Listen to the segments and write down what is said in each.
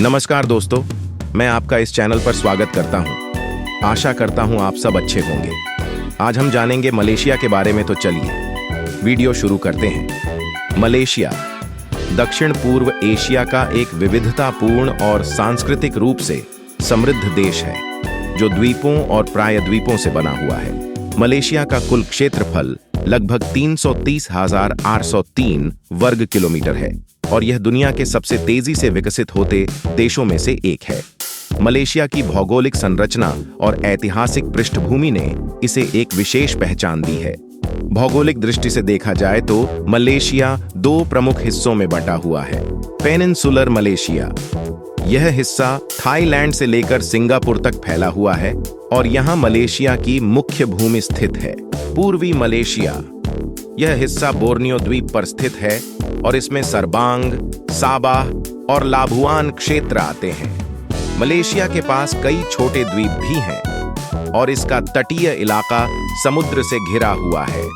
नमस्कार दोस्तों, मैं आपका इस चैनल पर स्वागत करता हूं। आशा करता हूं आप सब अच्छे होंगे। आज हम जानेंगे मलेशिया के बारे में, तो चलिए वीडियो शुरू करते हैं। मलेशिया दक्षिण पूर्व एशिया का एक विविधतापूर्ण और सांस्कृतिक रूप से समृद्ध देश है, जो द्वीपों और प्रायद्वीपों से बना हुआ है। मलेशिया का कुल क्षेत्रफल लगभग 330,803 वर्ग किलोमीटर है और यह दुनिया के सबसे तेजी से विकसित होते देशों में से एक है। मलेशिया की भौगोलिक संरचना और ऐतिहासिक पृष्ठभूमि ने इसे एक विशेष पहचान दी है। भौगोलिक दृष्टि से देखा जाए तो मलेशिया दो प्रमुख हिस्सों में बटा हुआ है। पेनिनसुलर मलेशिया, यह हिस्सा थाईलैंड से लेकर सिंगापुर तक फैला हुआ है और यहाँ मलेशिया की मुख्य भूमि स्थित है। पूर्वी मलेशिया, यह हिस्सा बोर्नियो द्वीप पर स्थित है और इसमें सरबांग, साबाह और लाबुआन क्षेत्र आते हैं। मलेशिया के पास कई छोटे द्वीप भी हैं और इसका तटीय इलाका समुद्र से घिरा हुआ है,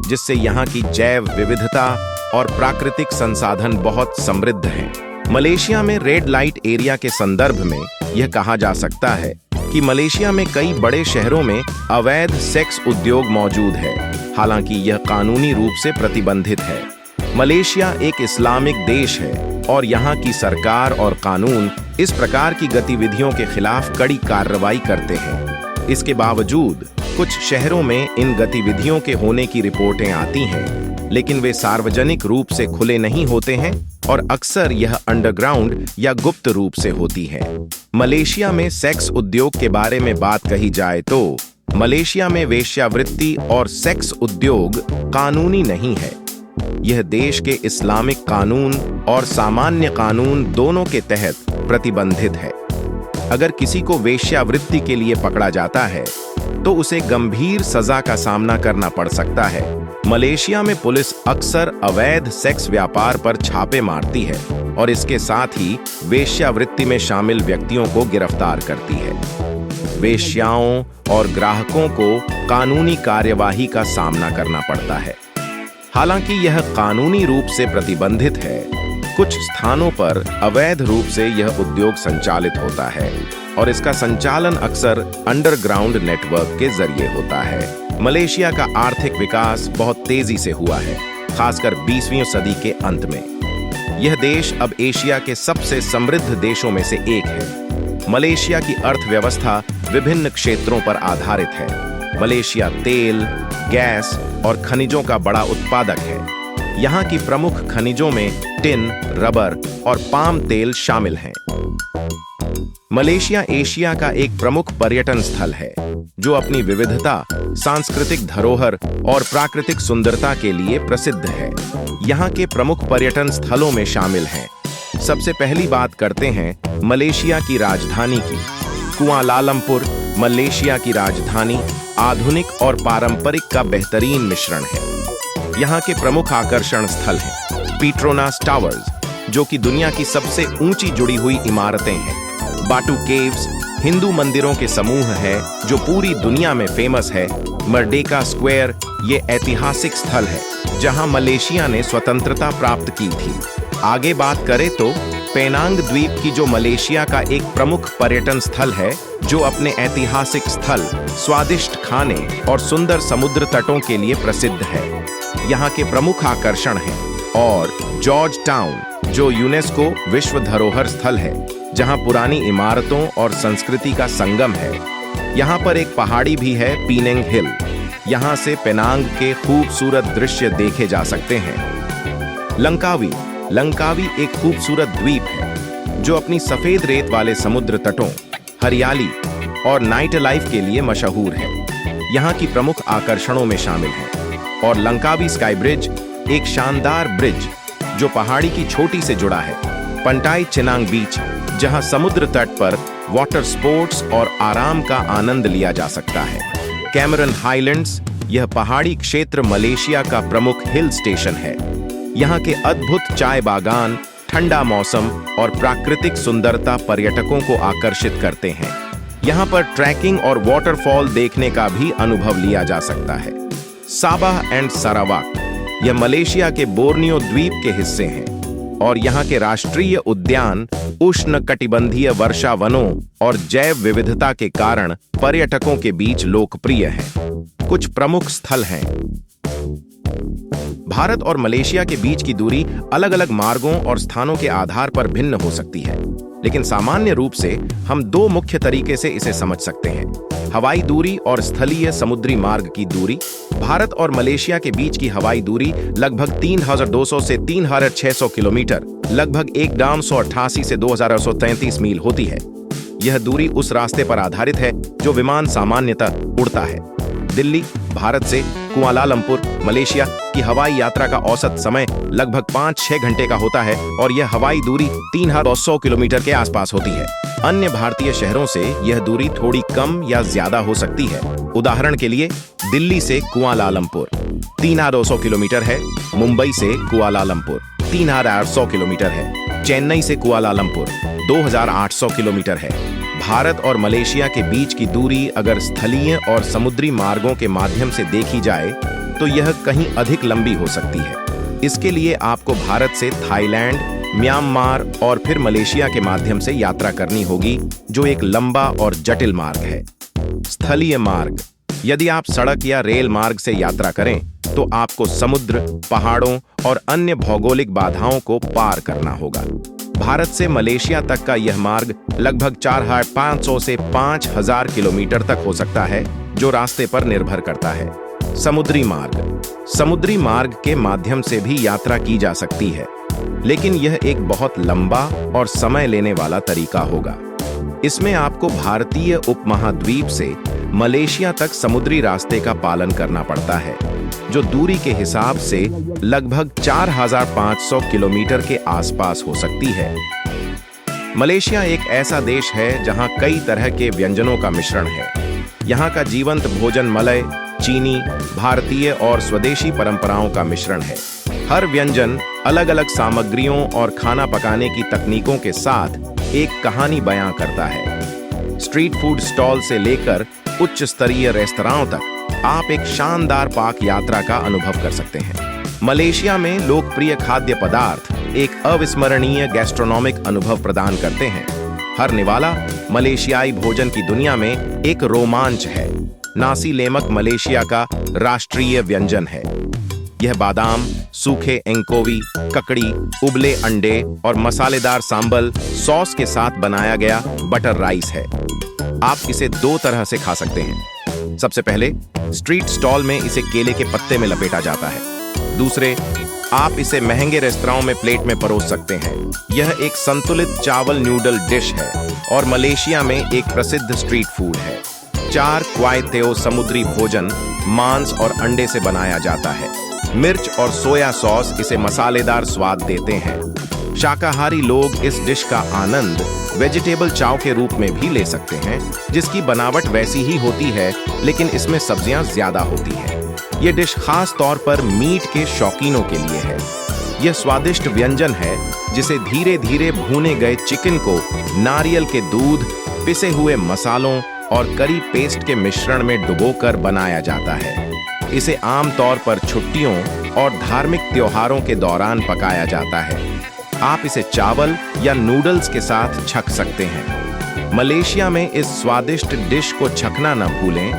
जिससे यहाँ की जैव विविधता और प्राकृतिक संसाधन बहुत समृद्ध हैं। मलेशिया में रेड लाइट एरिया के संदर्भ में यह कहा जा सकता है कि मलेशिया में कई बड़े शहरों में अवैध सेक्स उद्योग मौजूद है, हालांकि यह कानूनी रूप से प्रतिबंधित है। मलेशिया एक इस्लामिक देश है और यहाँ की सरकार और कानून इस प्रकार की गतिविधियों के खिलाफ कड़ी कार्रवाई करते हैं। इसके बावजूद कुछ शहरों में इन गतिविधियों के होने की रिपोर्टें आती हैं, लेकिन वे सार्वजनिक रूप से खुले नहीं होते हैं और अक्सर यह अंडरग्राउंड या गुप्त रूप से होती है। मलेशिया में सेक्स उद्योग के बारे में बात कही जाए तो मलेशिया में वेश्यावृत्ति और सेक्स उद्योग कानूनी नहीं है। यह देश के इस्लामिक कानून और सामान्य कानून दोनों के तहत प्रतिबंधित है। अगर किसी को वेश्यावृत्ति के लिए पकड़ा जाता है तो उसे गंभीर सजा का सामना करना पड़ सकता है। मलेशिया में पुलिस अक्सर अवैध सेक्स व्यापार पर छापे मारती है और इसके साथ ही वेश्यावृत्ति में शामिल व्यक्तियों को गिरफ्तार करती है। वेश्याओं और ग्राहकों को कानूनी कार्यवाही का सामना करना पड़ता है। हालांकि यह कानूनी रूप से प्रतिबंधित है, कुछ स्थानों पर अवैध रूप से यह उद्योग संचालित होता है और इसका संचालन अक्सर अंडरग्राउंड नेटवर्क के जरिए होता है। मलेशिया का आर्थिक विकास बहुत तेजी से हुआ है, खासकर 20वीं सदी के अंत में। यह देश अब एशिया के सबसे समृद्ध देशों में से एक है। मलेशिया की अर्थव्यवस्था विभिन्न क्षेत्रों पर आधारित है। मलेशिया तेल, गैस और खनिजों का बड़ा उत्पादक है। यहाँ की प्रमुख खनिजों में टिन, रबर और पाम तेल शामिल हैं। मलेशिया एशिया का एक प्रमुख पर्यटन स्थल है, जो अपनी विविधता, सांस्कृतिक धरोहर और प्राकृतिक सुंदरता के लिए प्रसिद्ध है। यहाँ के प्रमुख पर्यटन स्थलों में शामिल हैं। सबसे पहली बात करते हैं मलेशिया की राजधानी की। कुआलालंपुर मलेशिया की राजधानी आधुनिक और पारंपरिक का बेहतरीन मिश्रण है। यहाँ के प्रमुख आकर्षण स्थल हैं पीट्रोनास टावर्स, जो कि दुनिया की सबसे ऊंची जुड़ी हुई इमारतें हैं। बाटू केव्स हिंदू मंदिरों के समूह है जो पूरी दुनिया में फेमस है। मर्डेका स्क्वायर, ये ऐतिहासिक स्थल है जहां मलेशिया ने स्वतंत्रता प्राप्त की थी। आगे बात करें तो पेनांग द्वीप की, जो मलेशिया का एक प्रमुख पर्यटन स्थल है, जो अपने ऐतिहासिक स्थल, स्वादिष्ट खाने और सुंदर समुद्र तटों के लिए प्रसिद्ध है। यहाँ के प्रमुख आकर्षण हैं और जॉर्ज टाउन, जो यूनेस्को विश्व धरोहर स्थल है, जहाँ पुरानी इमारतों और संस्कृति का संगम है। यहाँ पर एक पहाड़ी भी है, पीनेंग हिल। यहाँ से पेनांग के खूबसूरत दृश्य देखे जा सकते हैं। लंकावी एक खूबसूरत द्वीप है जो अपनी सफेद रेत वाले समुद्र तटों, हरियाली और नाइट लाइफ के लिए मशहूर है। यहाँ की प्रमुख आकर्षणों में शामिल है और लंकावी स्काई ब्रिज, एक शानदार ब्रिज जो पहाड़ी की चोटी से जुड़ा है। पंटाई चिनांग बीच, जहाँ समुद्र तट पर वाटर स्पोर्ट्स और आराम का आनंद लिया जा सकता है। कैमरन हाईलैंड्स, यह पहाड़ी क्षेत्र मलेशिया का प्रमुख हिल स्टेशन है। यहाँ के अद्भुत चाय बागान, ठंडा मौसम और प्राकृतिक सुंदरता पर्यटकों को आकर्षित करते हैं। यहाँ पर ट्रैकिंग और वाटरफॉल देखने का भी अनुभव लिया जा सकता है। साबाह एंड सरावाक, यह मलेशिया के बोर्नियो द्वीप के हिस्से हैं और यहाँ के राष्ट्रीय उद्यान उष्णकटिबंधीय वर्षा वनों और जैव विविधता के कारण पर्यटकों के बीच लोकप्रिय हैं। कुछ प्रमुख स्थल हैं। भारत और मलेशिया के बीच की दूरी अलग अलग मार्गों और स्थानों के आधार पर भिन्न हो सकती है, लेकिन सामान्य रूप से हम दो मुख्य तरीके से इसे समझ सकते हैं: हवाई दूरी और स्थलीय समुद्री मार्ग की दूरी। भारत और मलेशिया के बीच की हवाई दूरी लगभग 3,200 से 3,600 किलोमीटर, लगभग 1,988 से 2,833 मील होती है। यह दूरी उस रास्ते पर आधारित है जो विमान सामान्यतः उड़ता है। दिल्ली, भारत से कुआलालंपुर, मलेशिया की हवाई यात्रा का औसत समय लगभग 5-6 घंटे का होता है और यह हवाई दूरी 3,200 किलोमीटर के आसपास होती है। अन्य भारतीय शहरों से यह दूरी थोड़ी कम या ज्यादा हो सकती है। उदाहरण के लिए, दिल्ली से कुआलालंपुर 3,200 किलोमीटर है, मुंबई से कुआलालंपुर 3,800 किलोमीटर है, चेन्नई से कुआलालंपुर 2,800 किलोमीटर है। भारत और मलेशिया के बीच की दूरी अगर स्थलीय और समुद्री मार्गों के माध्यम से देखी जाए तो यह कहीं अधिक लंबी हो सकती है। इसके लिए आपको भारत से थाईलैंड, म्यांमार और फिर मलेशिया के माध्यम से यात्रा करनी होगी, जो एक लंबा और जटिल मार्ग है। स्थलीय मार्ग: यदि आप सड़क या रेल मार्ग से यात्रा करें तो आपको समुद्र, पहाड़ों और अन्य भौगोलिक बाधाओं को पार करना होगा। भारत से मलेशिया तक का यह मार्ग लगभग 4,500 से 5,000 किलोमीटर तक हो सकता है, जो रास्ते पर निर्भर करता है। समुद्री मार्ग: समुद्री मार्ग के माध्यम से भी यात्रा की जा सकती है, लेकिन यह एक बहुत लंबा और समय लेने वाला तरीका होगा। इसमें आपको भारतीय उपमहाद्वीप से मलेशिया तक समुद्री रास्ते का पालन करना पड़ता है, जो दूरी के हिसाब से लगभग 4,500 किलोमीटर के आसपास हो सकती है। मलेशिया एक ऐसा देश है जहां कई तरह के व्यंजनों का मिश्रण है। यहाँ का जीवंत भोजन मलय, चीनी, भारतीय और स्वदेशी परंपराओं का मिश्रण है। हर व्यंजन अलग अलग सामग्रियों और खाना पकाने की तकनीकों के साथ एक कहानी बयां करता है। स्ट्रीट फूड स्टॉल से लेकर उच्च स्तरीय रेस्तरां तक आप एक शानदार पाक यात्रा का अनुभव कर सकते हैं। मलेशिया में लोकप्रिय खाद्य पदार्थ एक अविस्मरणीय गैस्ट्रोनॉमिक अनुभव प्रदान करते हैं। हर निवाला मलेशियाई भोजन की दुनिया में एक रोमांच है। नासी लेमक मलेशिया का राष्ट्रीय व्यंजन है। यह बादाम, सूखे एंकोवी, ककड़ी, उबले अंडे और मसालेदार सांबल सॉस के साथ बनाया गया बटर राइस है। आप इसे दो तरह से खा सकते हैं। सबसे पहले, स्ट्रीट स्टॉल में इसे केले के पत्ते में लपेटा जाता है। दूसरे, आप इसे महंगे रेस्तरां में प्लेट में परोस सकते हैं। यह एक संतुलित चावल नूडल डिश है और मलेशिया में एक प्रसिद्ध स्ट्रीट फूड है। चार क्वाय तेओ समुद्री भोजन मांस और अंडे से बनाया जाता है। मिर्च और सोया सॉस इसे मसालेदार स्वाद देते हैं। शाकाहारी लोग इस डिश का आनंद वेजिटेबल चाव के रूप में भी ले सकते हैं, जिसकी बनावट वैसी ही होती है, लेकिन इसमें सब्जियां ज्यादा होती हैं। यह डिश खास तौर पर मीट के शौकीनों के लिए है। यह स्वादिष्ट व्यंजन है जिसे धीरे धीरे भूने गए चिकन को नारियल के दूध, पिसे हुए मसालों और करी पेस्ट के मिश्रण में डुबोकर बनाया जाता है। इसे आमतौर पर छुट्टियों और धार्मिक त्योहारों के दौरान पकाया जाता है। आप इसे चावल या नूडल्स के साथ छक सकते हैं। मलेशिया में इस स्वादिष्ट डिश को छकना न भूलें,